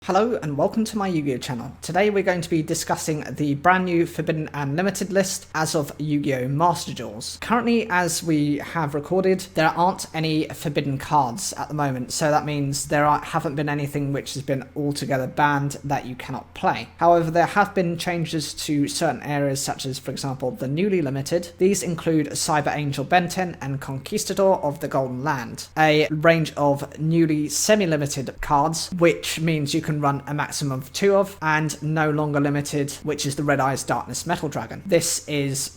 Hello and welcome to my Yu-Gi-Oh channel. Today we're going to be discussing the brand new Forbidden and Limited list as of Yu-Gi-Oh Master Duels. Currently, as we have recorded, there aren't any forbidden cards at the moment, so that means haven't been anything which has been altogether banned that you cannot play. However, there have been changes to certain areas such as, for example, the newly limited. These include Cyber Angel Benten and Conquistador of the Golden Land, a range of newly semi-limited cards, which means you can run a maximum of 2 of, and no longer limited, which is the Red Eyes Darkness Metal Dragon. This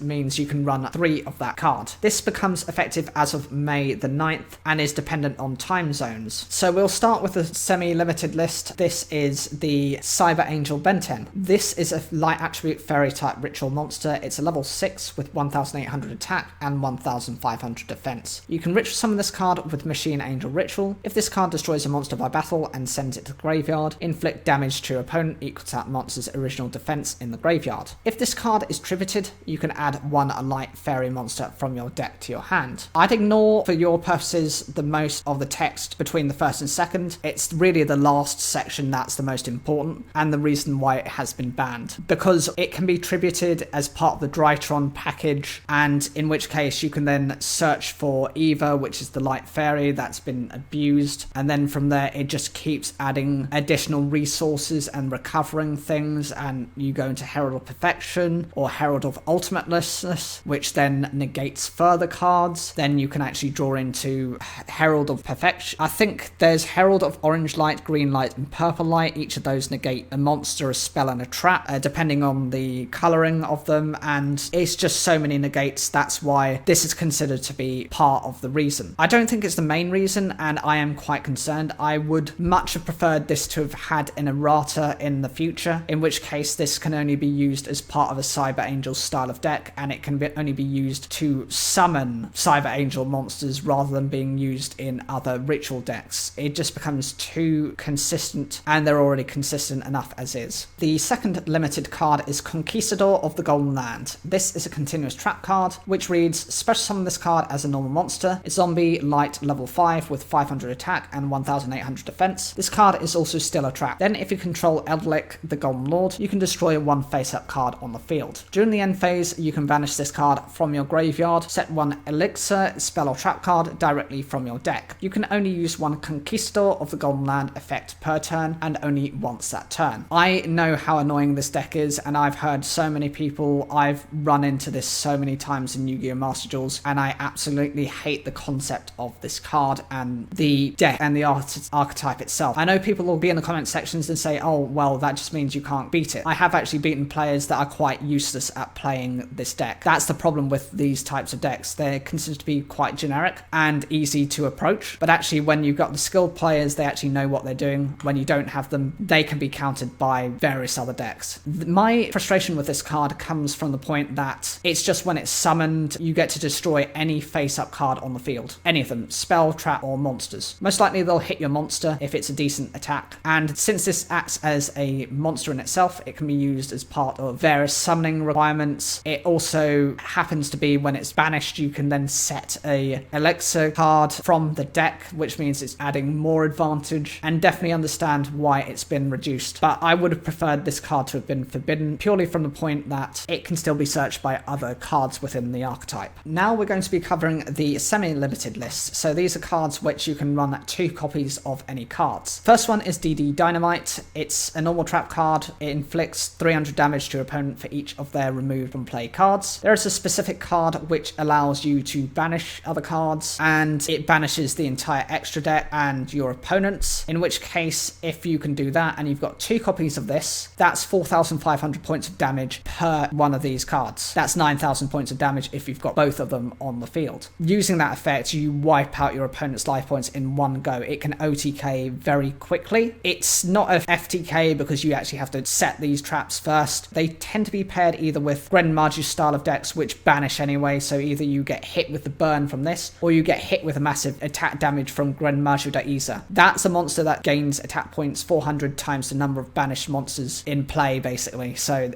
means you can run 3 of that card. This becomes effective as of May the 9th and is dependent on time zones. So we'll start with the semi-limited list. This is the Cyber Angel Benten. This is a light attribute fairy type ritual monster. It's a level 6 with 1800 attack and 1500 defense. You can ritual summon this card with Machine Angel Ritual. If this card destroys a monster by battle and sends it to the graveyard, inflict damage to your opponent equal to that monster's original defense in the graveyard. If this card is tributed, you can add 1 light fairy monster from your deck to your hand. I'd ignore, for your purposes, the most of the text between the first and second. It's really the last section that's the most important, and the reason why it has been banned. Because it can be tributed as part of the Drytron package, and in which case you can then search for Eva, which is the light fairy that's been abused, and then from there it just keeps adding additional resources and recovering things, and you go into Herald of Perfection or Herald of Ultimatelessness, which then negates further cards. Then you can actually draw into Herald of Perfection. I think there's Herald of Orange Light, Green Light, and Purple Light. Each of those negate a monster, a spell, and a trap, depending on the colouring of them, and it's just so many negates. That's why this is considered to be part of the reason. I don't think it's the main reason, and I am quite concerned. I would much have preferred this to have had an errata in the future, in which case this can only be used as part of a Cyber Angel style of deck, and it can only be used to summon Cyber Angel monsters rather than being used in other ritual decks. It just becomes too consistent, and they're already consistent enough as is. The second limited card is Conquistador of the Golden Land. This is a continuous trap card, which reads, special summon this card as a normal monster. It's zombie, light, level 5 with 500 attack and 1800 defense. This card is also still a trap. Then if you control Eldlik, the Golden Lord, you can destroy 1 face-up card on the field. During the end phase, you can banish this card from your graveyard, set 1 elixir, spell or trap card directly from your deck. You can only use 1 Conquistador of the Golden Land effect per turn, and only once that turn. I know how annoying this deck is, and I've heard so many people, I've run into this so many times in Yu-Gi-Oh Master Duels, and I absolutely hate the concept of this card and the deck and the archetype itself. I know people will be in the comment sections and say, oh, well, that just means you can't beat it. I have actually beaten players that are quite useless at playing this deck. That's the problem with these types of decks. They're considered to be quite generic and easy to approach, but actually when you've got the skilled players, they actually know what they're doing. When you don't have them, they can be countered by various other decks. My frustration with this card comes from the point that it's just when it's summoned, you get to destroy any face-up card on the field. Any of them, spell, trap, or monsters. Most likely they'll hit your monster if it's a decent attack, and since this acts as a monster in itself, it can be used as part of various summoning requirements. It also happens to be when it's banished, you can then set a elixir card from the deck, which means it's adding more advantage, and definitely understand why it's been reduced. But I would have preferred this card to have been forbidden, purely from the point that it can still be searched by other cards within the archetype. Now we're going to be covering the semi-limited list. So these are cards which you can run 2 copies of any cards. First one is DD Dynamite. It's a normal trap card. It inflicts 300 damage to your opponent for each of their removed from play cards. There is a specific card which allows you to banish other cards, and it banishes the entire extra deck and your opponents, in which case, if you can do that and you've got 2 copies of this, that's 4,500 points of damage per one of these cards. That's 9,000 points of damage if you've got both of them on the field. Using that effect, you wipe out your opponent's life points in one go. It can OTK very quickly. It's not a FTK because you actually have to set these traps first. They tend to be paired either with Gren Marju's style of decks, which banish anyway, so either you get hit with the burn from this, or you get hit with a massive attack damage from Gren Marju Daiza. That's a monster that gains attack points 400 times the number of banished monsters in play, basically, so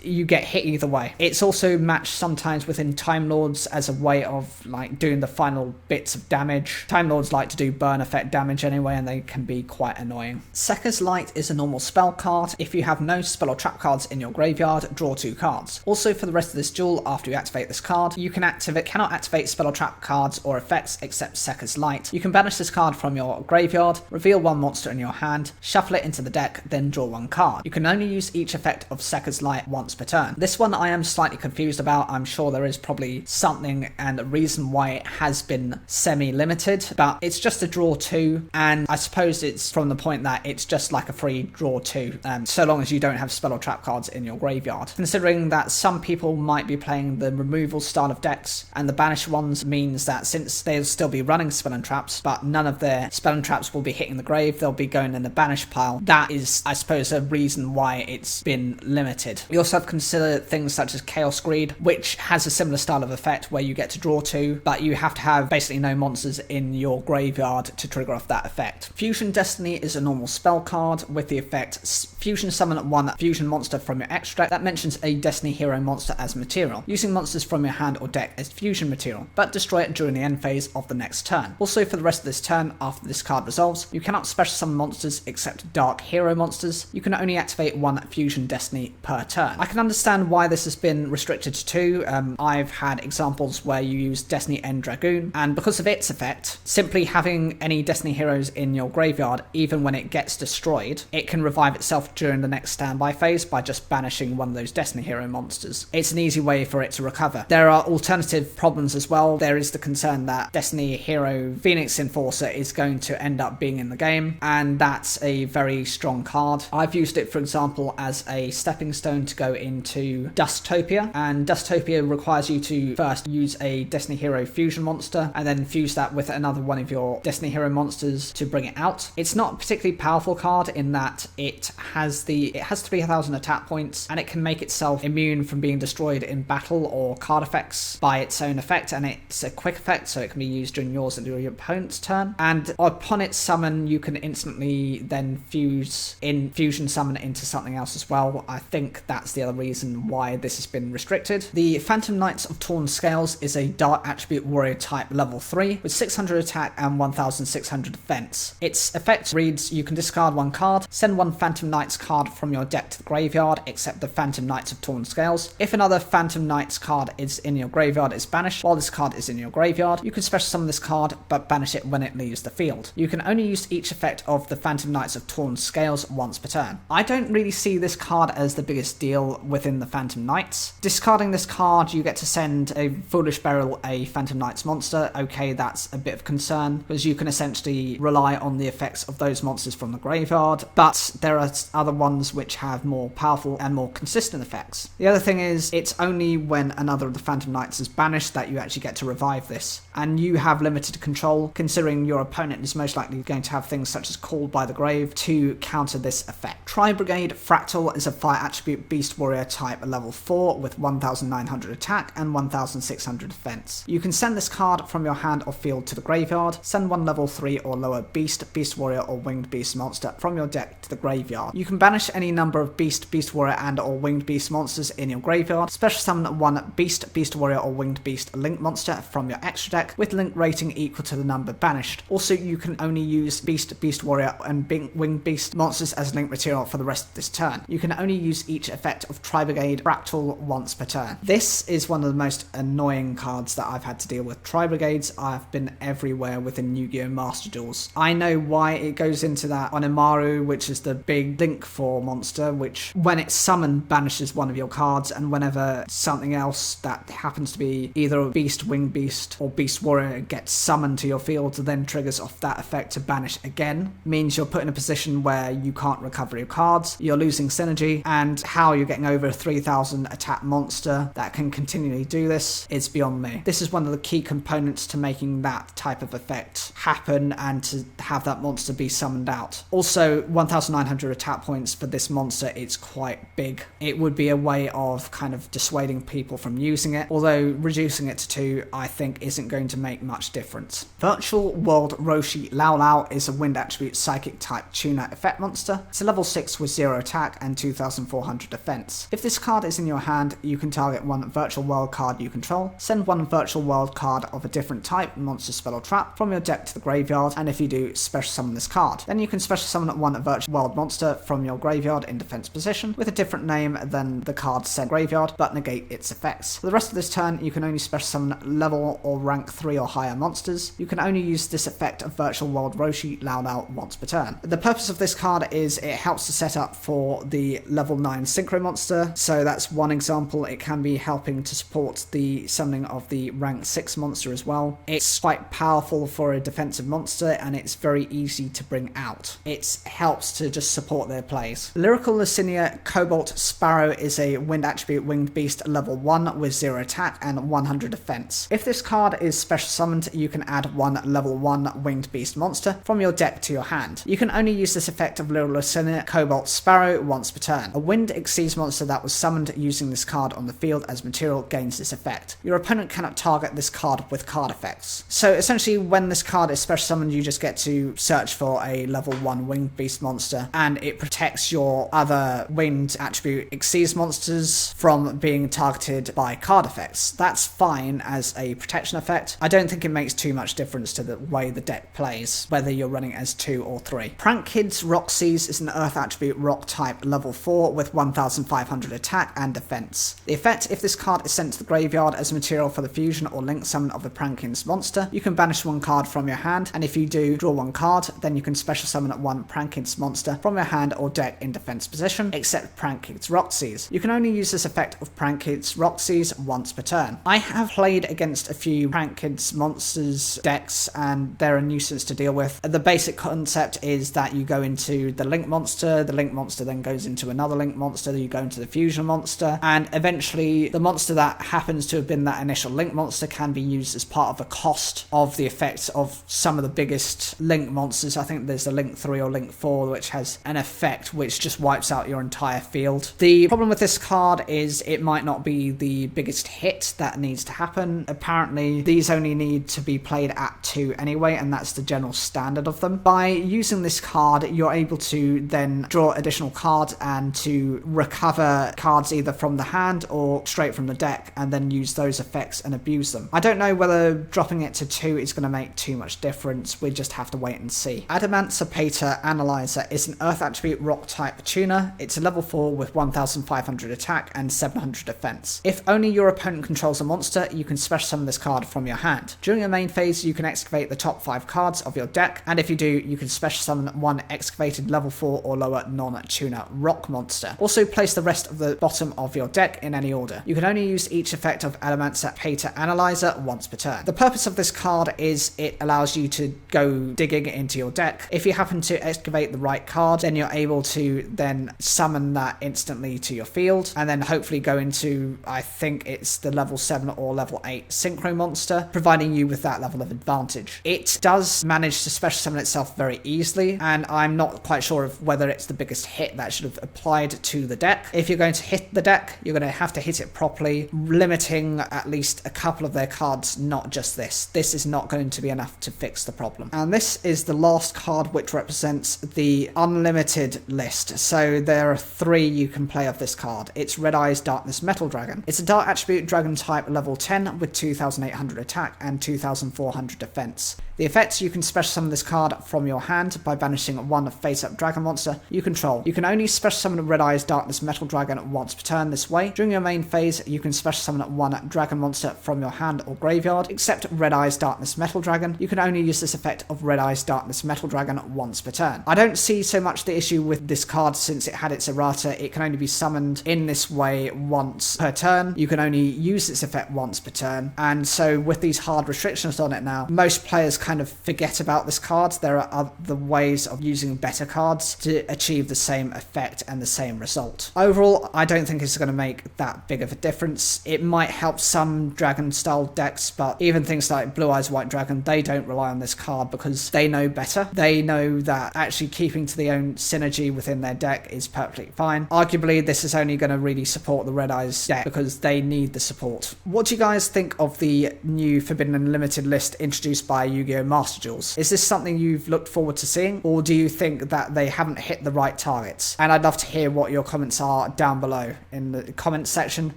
you get hit either way. It's also matched sometimes within Time Lords as a way of like doing the final bits of damage. Time Lords like to do burn effect damage anyway, and they can be quite annoying. Sekka's Light is a normal spell card. If you have no spell or trap cards in your graveyard, draw 2 cards. Also, for the rest of this duel, after you activate this card, you cannot activate spell or trap cards or effects except Sekka's Light. You can banish this card from your graveyard, reveal 1 monster in your hand, shuffle it into the deck, then draw 1 card. You can only use each effect of Sekka's Light once per turn. This one I am slightly confused about. I'm sure there is probably something and a reason why it has been semi-limited, but it's just a draw 2, and I suppose it's from the point that it's just like a free draw 2, so long as you don't have spell or trap cards in your graveyard. Considering that some people might be playing the removal style of decks, and the banish ones means that since they'll still be running spell and traps, but none of their spell and traps will be hitting the grave, they'll be going in the banish pile. That is, I suppose, a reason why it's been limited. We also have to consider things such as Chaos Greed, which has a similar style of effect where you get to draw 2, but you have to have basically no monsters in your graveyard to trigger off that effect. Fusion Destiny is a normal spell card with the effect fusion summon 1 fusion monster from your extra deck that mentions a Destiny hero monster as material, using monsters from your hand or deck as fusion material, but destroy it during the end phase of the next turn. Also, for the rest of this turn, after this card resolves, you cannot special summon monsters except dark hero monsters. You can only activate 1 Fusion Destiny per turn. I can understand why this has been restricted to 2. I've had examples where you use Destiny End Dragoon, and because of its effect, simply having any Destiny heroes in your graveyard, even when it gets destroyed, it can revive itself during the next standby phase by just banishing one of those Destiny hero monsters. It's an easy way for it to recover. There are alternative problems as well. There is the concern that Destiny hero Phoenix Enforcer is going to end up being in the game, and that's a very strong card. I've used it, for example, as a stepping stone to go into Dustopia, and Dustopia requires you to first use a Destiny hero fusion monster and then fuse that with another one of your Destiny hero monsters to bring it out. It's not a particularly powerful card in that it has 3,000 attack points, and it can make itself immune from being destroyed in battle or card effects by its own effect, and it's a quick effect, so it can be used during yours and your opponent's turn. And upon its summon, you can instantly then fusion summon into something else as well. I think that's the other reason why this has been restricted. The Phantom Knights of Torn Scales is a dark attribute warrior type level 3 with 600 attack and 1600 defense. Its effect reads: you can discard 1 card, send 1 Phantom Knights card from your deck to the graveyard except the Phantom Knights of Torn Scales. If another Phantom Knights card is in your graveyard, it's banished. While this card is in your graveyard, you can special summon this card but banish it when it leaves the field. You can only use each effect of the Phantom Knights of Torn Scales once per turn. I don't really see this card as the biggest deal within the Phantom Knights. Discarding this card, you get to send a Foolish Burial, a Phantom Knights monster. Okay, that's a bit of concern, because you can essentially rely on the effects of those monsters from the graveyard, but there are other ones which have more powerful and more consistent effects. The other thing is, it's only when another of the Phantom Knights is banished that you actually get to revive this, and you have limited control, considering your opponent is most likely going to have things such as Called by the Grave to counter this effect. Brigade Fractal is a fire attribute beast warrior type level 4 with 1900 attack and 1600 defense. You can send this card from your hand or field to the graveyard, send 1 level 3 or lower beast warrior or winged beast monster from your deck to the graveyard. You can banish any number of beast warrior and or winged beast monsters in your graveyard, special summon 1 beast warrior or winged beast link monster from your extra deck with link rating equal to the number banished. Also, you can only use beast warrior and winged beast monsters as link material for the rest of this turn. You can only use each effect of Brigade Fractal once per turn. This is one of the most annoying cards that I've had to deal with. Brigades, I've been everywhere within Yu-Gi-Oh! Master Duels. I know why it goes into that Onimaru, which is the big link 4 monster, which when it's summoned banishes one of your cards, and whenever something else that happens to be either a beast, winged beast, or beast warrior gets summoned to your field, then triggers off that effect to banish again, means you're put in a position where you can't recover your cards, you're losing synergy, and how you're getting over a 3000 attack monster that can continually do this is beyond me. This is one of the key components to making that type of effect happen and to have that monster be summoned out. Also, 1900 attack points for this monster, it's quite big. It would be a way of kind of dissuading people from using it, although reducing it to 2 I think isn't going to make much difference. Virtual World Roshi Lao Lao is a wind attribute psychic type tuner effect monster. It's a level 6 with 0 attack and 2400 defense. If this card is in your hand, you can target 1 virtual world card you control, send 1 virtual world card of a different type, monster, spell or trap, from your deck to the graveyard, and if you do, special summon this card. Then you can can special summon one virtual wild monster from your graveyard in defense position with a different name than the card sent graveyard, but negate its effects. For the rest of this turn, you can only special summon level or rank 3 or higher monsters. You can only use this effect of virtual wild Roshi loud out once per turn. The purpose of this card is it helps to set up for the level 9 synchro monster, so that's one example. It can be helping to support the summoning of the rank 6 monster as well. It's quite powerful for a defensive monster and it's very easy to bring out. It helps to just support their plays. Lyrical Lucinia Cobalt Sparrow is a wind attribute winged beast level 1 with 0 attack and 100 defense. If this card is special summoned, you can add one level 1 winged beast monster from your deck to your hand. You can only use this effect of Lyrical Lucinia Cobalt Sparrow once per turn. A wind exceeds monster that was summoned using this card on the field as material gains this effect. Your opponent cannot target this card with card effects. So essentially when this card is special summoned, you just get to search for a level 1 winged beast monster and it protects your other winged attribute exceeds monsters from being targeted by card effects. That's fine as a protection effect. I don't think it makes too much difference to the way the deck plays, whether you're running as 2 or 3. Prank Kids Roxy's is an earth attribute rock type level 4 with 1500 attack and defense. The effect, if this card is sent to the graveyard as material for the fusion or link summon of the Prank Kids monster, you can banish one card from your hand, and if you do, draw one card, then you can special summon one Prank Kids monster from your hand or deck in defense position, except Prank Kids Roxy's. You can only use this effect of Prank Kids Roxy's once per turn. I have played against a few Prank Kids monsters decks and they're a nuisance to deal with. The basic concept is that you go into the link monster then goes into another link monster, you go into the fusion monster, and eventually the monster that happens to have been that initial link monster can be used as part of the cost of the effects of some of the biggest link monsters. I think there's the link 3 or link 4 which has an effect which just wipes out your entire field. The problem with this card is it might not be the biggest hit that needs to happen. Apparently these only need to be played at 2 anyway, and that's the general standard of them. By using this card, you're able to then draw additional cards and to recover cards either from the hand or straight from the deck and then use those effects and abuse them. I don't know whether dropping it to 2 is going to make too much difference. We just have to wait and see. Adamancer Pater Analyzer is an earth attribute rock type tuner. It's a level 4 with 1500 attack and 700 defense. If only your opponent controls a monster, you can special summon this card from your hand. During your main phase, you can excavate the top 5 cards of your deck, and if you do, you can special summon one excavated level 4 or lower non-tuner rock monster. Also place the rest of the bottom of your deck in any order. You can only use each effect of Adamancer Pater Analyzer once per turn. The purpose of this card is it allows you to go digging into your deck. If you happen to excavate the right card, then you're able to then summon that instantly to your field, and then hopefully go into, I think it's the level 7 or level 8 synchro monster, providing you with that level of advantage. It does manage to special summon itself very easily, and I'm not quite sure of whether it's the biggest hit that should have applied to the deck. If you're going to hit the deck, you're going to have to hit it properly, limiting at least a couple of their cards, not just this. This is not going to be enough to fix the problem. And this is the last card, which represents the unlimited list. So there are 3 you can play of this card. It's Red Eyes Darkness Metal Dragon. It's a dark attribute dragon type level 10 with 2800 attack and 2400 defense. The effects, you can special summon this card from your hand by banishing one face-up dragon monster you control. You can only special summon Red Eyes Darkness Metal Dragon once per turn this way. During your main phase, you can special summon one dragon monster from your hand or graveyard, except Red Eyes Darkness Metal Dragon. You can only use this effect of Red Eyes Darkness Metal Dragon once per turn. I don't see so much the issue with this card since it had its errata. It can only be summoned in this way once per turn. You can only use its effect once per turn, and so with these hard restrictions on it now, most players kind of forget about this card. There are other ways of using better cards to achieve the same effect and the same result. Overall, I don't think it's going to make that big of a difference. It might help some dragon style decks, but even things like Blue Eyes White Dragon, they don't rely on this card because they know better. They know that actually keeping to their own synergy within their deck is perfectly fine. Arguably, this is only going to really support the Red Eyes deck because they need the support. What do you guys think of the new Forbidden Unlimited list introduced by Yu-Gi-Oh! Yu-Gi-Oh! Master Duels. Is this something you've looked forward to seeing, or do you think that they haven't hit the right targets? And I'd love to hear what your comments are down below in the comments section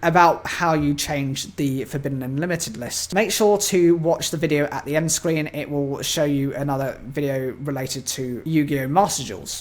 about how you change the Forbidden and Limited list. Make sure to watch the video at the end screen. It will show you another video related to Yu-Gi-Oh! Master Duels.